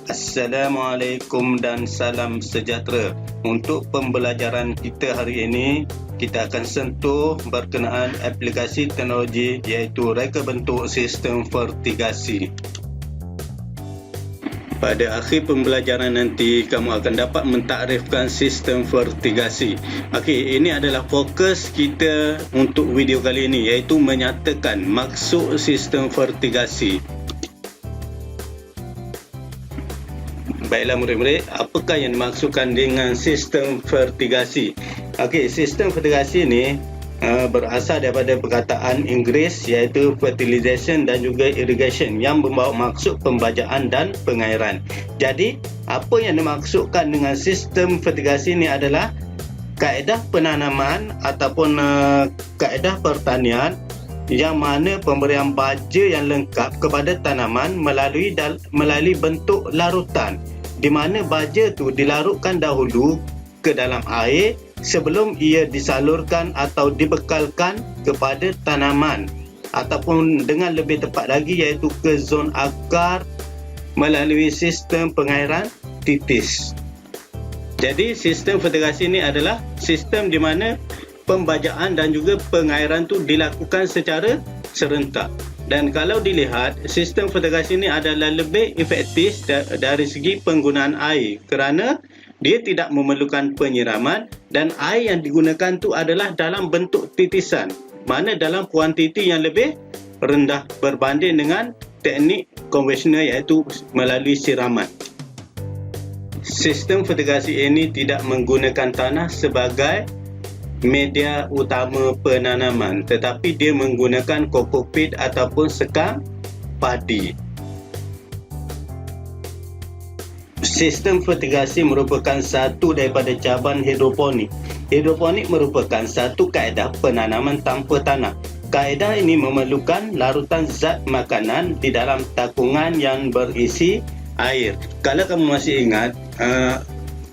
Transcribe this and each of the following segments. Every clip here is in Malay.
Assalamualaikum dan salam sejahtera. Untuk pembelajaran kita hari ini, kita akan sentuh berkenaan aplikasi teknologi iaitu reka bentuk sistem vertigasi. Pada akhir pembelajaran nanti, kamu akan dapat mentakrifkan sistem vertigasi. Okey, ini adalah fokus kita untuk video kali ini, iaitu menyatakan maksud sistem vertigasi. Baiklah murid-murid, apakah yang dimaksudkan dengan sistem vertigasi? Okey, sistem vertigasi ini berasal daripada perkataan Inggeris iaitu fertilization dan juga irrigation yang membawa maksud pembajaan dan pengairan. Jadi, apa yang dimaksudkan dengan sistem vertigasi ini adalah kaedah penanaman ataupun kaedah pertanian yang mana pemberian baja yang lengkap kepada tanaman melalui bentuk larutan, di mana baja itu dilarutkan dahulu ke dalam air sebelum ia disalurkan atau dibekalkan kepada tanaman, ataupun dengan lebih tepat lagi iaitu ke zon akar melalui sistem pengairan titis. Jadi sistem vertigasi ini adalah sistem di mana pembajaan dan juga pengairan itu dilakukan secara serentak. Dan kalau dilihat, sistem vertigasi ini adalah lebih efektif dari segi penggunaan air kerana dia tidak memerlukan penyiraman dan air yang digunakan itu adalah dalam bentuk titisan, mana dalam kuantiti yang lebih rendah berbanding dengan teknik konvensional iaitu melalui siraman. Sistem vertigasi ini tidak menggunakan tanah sebagai media utama penanaman, tetapi dia menggunakan kokopit ataupun sekam padi. Sistem vertigasi merupakan satu daripada cabaran hidroponik. Hidroponik merupakan satu kaedah penanaman tanpa tanah. Kaedah ini memerlukan larutan zat makanan di dalam takungan yang berisi air. Kalau kamu masih ingat,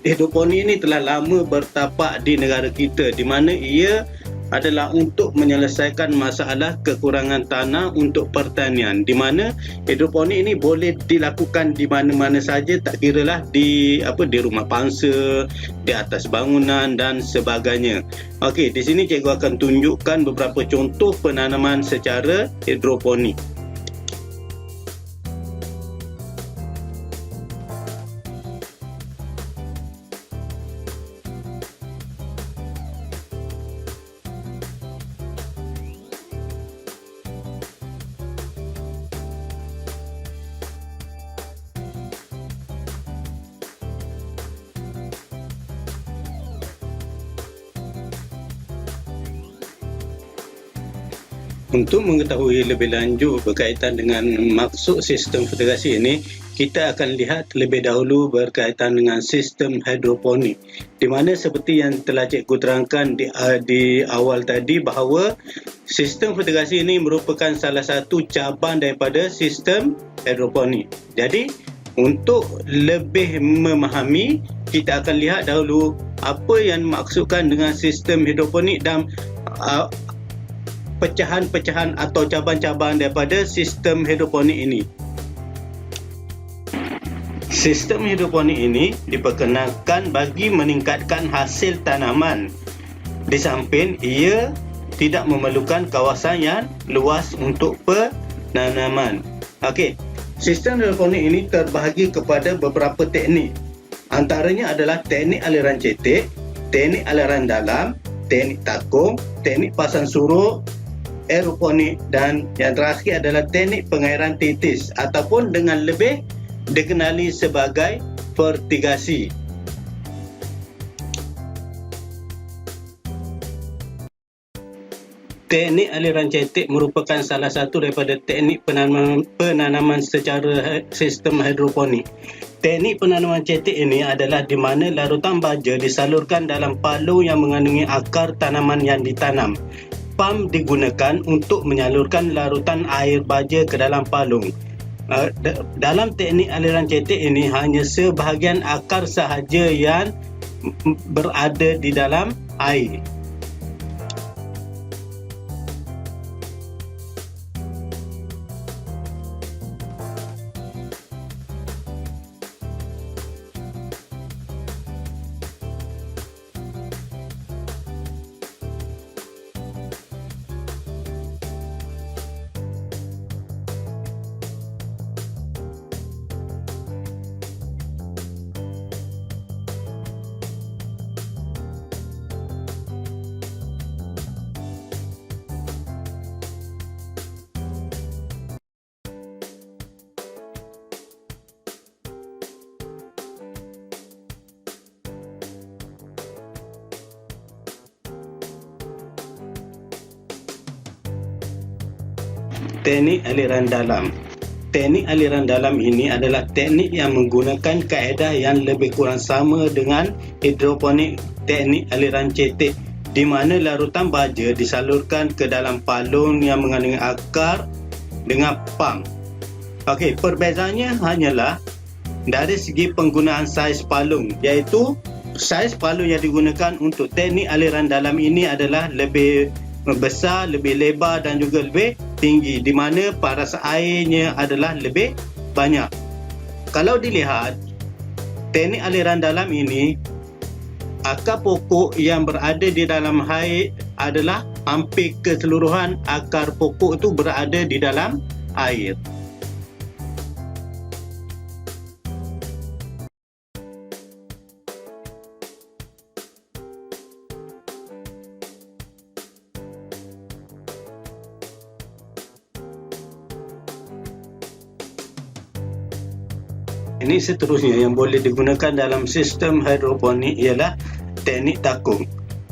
hidroponik ini telah lama bertapak di negara kita, di mana ia adalah untuk menyelesaikan masalah kekurangan tanah untuk pertanian, di mana hidroponik ini boleh dilakukan di mana-mana saja, tak kiralah di rumah pangsa, di atas bangunan dan sebagainya. Okey, di sini cikgu akan tunjukkan beberapa contoh penanaman secara hidroponik. Untuk mengetahui lebih lanjut berkaitan dengan maksud sistem vertigasi ini, kita akan lihat terlebih dahulu berkaitan dengan sistem hidroponik, di mana seperti yang telah cikgu terangkan di awal tadi bahawa sistem vertigasi ini merupakan salah satu cabang daripada sistem hidroponik. Jadi, untuk lebih memahami, kita akan lihat dahulu apa yang dimaksudkan dengan sistem hidroponik dan pecahan-pecahan atau cabang-cabang daripada sistem hidroponik ini. Sistem hidroponik ini diperkenalkan bagi meningkatkan hasil tanaman. Di samping ia tidak memerlukan kawasan yang luas untuk penanaman. Okey, sistem hidroponik ini terbahagi kepada beberapa teknik. Antaranya adalah teknik aliran cetek, teknik aliran dalam, teknik takung, teknik pasang surut, aeroponik, dan yang terakhir adalah teknik pengairan titis ataupun dengan lebih dikenali sebagai vertigasi. Teknik aliran cetek merupakan salah satu daripada teknik penanaman secara sistem hidroponik. Teknik penanaman cetek ini adalah di mana larutan baja disalurkan dalam palung yang mengandungi akar tanaman yang ditanam. Pam digunakan untuk menyalurkan larutan air baja ke dalam palung. Dalam teknik aliran cetek ini hanya sebahagian akar sahaja yang berada di dalam air. teknik aliran dalam. Teknik aliran dalam ini adalah teknik yang menggunakan kaedah yang lebih kurang sama dengan hidroponik teknik aliran cetek, di mana larutan baja disalurkan ke dalam palung yang mengandungi akar dengan pump. Okey, perbezaannya hanyalah dari segi penggunaan saiz palung, iaitu saiz palung yang digunakan untuk teknik aliran dalam ini adalah lebih besar, lebih lebar dan juga lebih tinggi, di mana paras airnya adalah lebih banyak. Kalau dilihat teknik aliran dalam ini, akar pokok yang berada di dalam air adalah hampir keseluruhan akar pokok itu berada di dalam air. Ini seterusnya yang boleh digunakan dalam sistem hidroponik ialah teknik takung.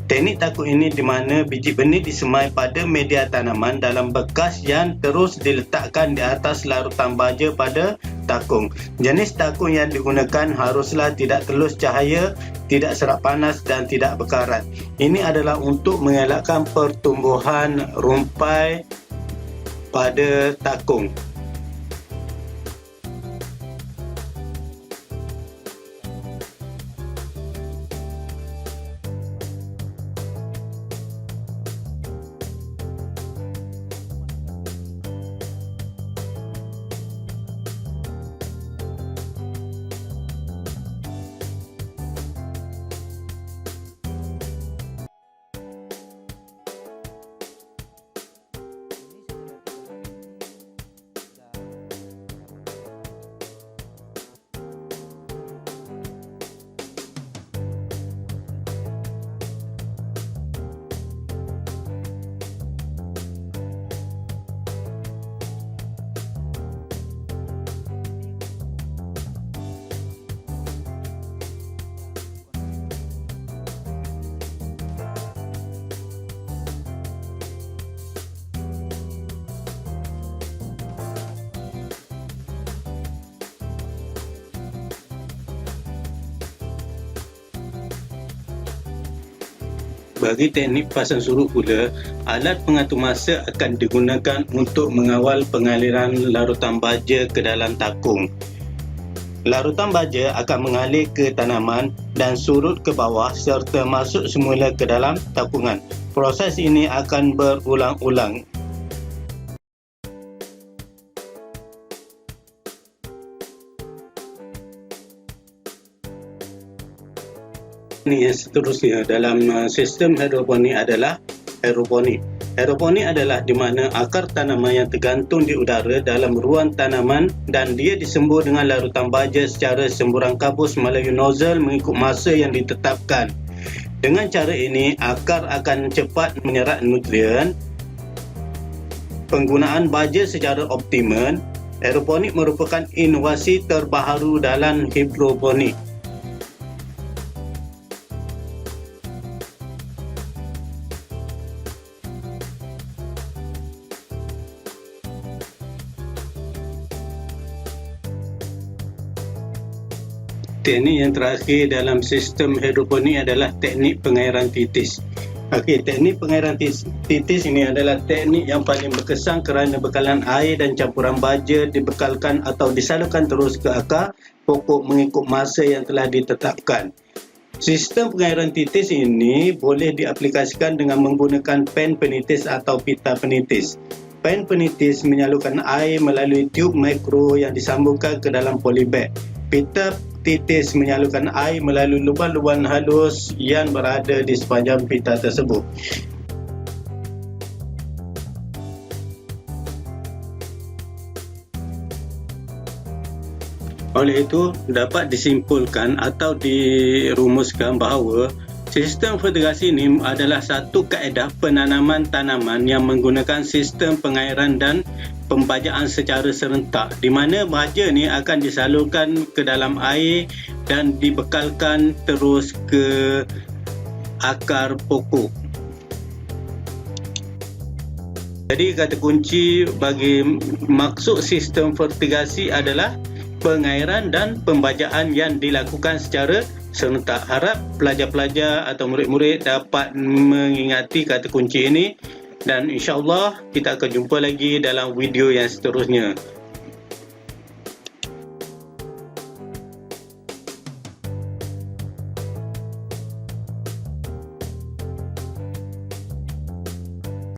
Teknik takung ini di mana biji benih disemai pada media tanaman dalam bekas yang terus diletakkan di atas larutan baja pada takung. Jenis takung yang digunakan haruslah tidak telus cahaya, tidak serap panas dan tidak berkarat. Ini adalah untuk mengelakkan pertumbuhan rumpai pada takung. Bagi teknik pasang surut pula, alat pengatur masa akan digunakan untuk mengawal pengaliran larutan baja ke dalam takung. Larutan baja akan mengalir ke tanaman dan surut ke bawah serta masuk semula ke dalam takungan. Proses ini akan berulang-ulang. Ini yang seterusnya dalam sistem hidroponik adalah aeroponik. Aeroponik adalah di mana akar tanaman yang tergantung di udara dalam ruang tanaman dan dia disembur dengan larutan baja secara semburan kabus melalui nozzle mengikut masa yang ditetapkan. Dengan cara ini, akar akan cepat menyerap nutrien. Penggunaan baja secara optimal. Aeroponik merupakan inovasi terbaharu dalam hidroponik. Teknik yang terakhir dalam sistem hidroponik adalah teknik pengairan titis. Okey, teknik pengairan titis ini adalah teknik yang paling berkesan kerana bekalan air dan campuran baja dibekalkan atau disalurkan terus ke akar pokok mengikut masa yang telah ditetapkan. Sistem pengairan titis ini boleh diaplikasikan dengan menggunakan pen penitis atau pita penitis. Pen penitis menyalurkan air melalui tiub mikro yang disambungkan ke dalam polybag. Pita titis menyalurkan air melalui lubang-lubang halus yang berada di sepanjang pita tersebut. Oleh itu, dapat disimpulkan atau dirumuskan bahawa sistem federasi ini adalah satu kaedah penanaman tanaman yang menggunakan sistem pengairan dan pembajaan secara serentak, di mana baja ni akan disalurkan ke dalam air dan dibekalkan terus ke akar pokok. Jadi kata kunci bagi maksud sistem fertigasi adalah pengairan dan pembajaan yang dilakukan secara serentak. Harap pelajar-pelajar atau murid-murid dapat mengingati kata kunci ini, dan insya-Allah kita akan jumpa lagi dalam video yang seterusnya.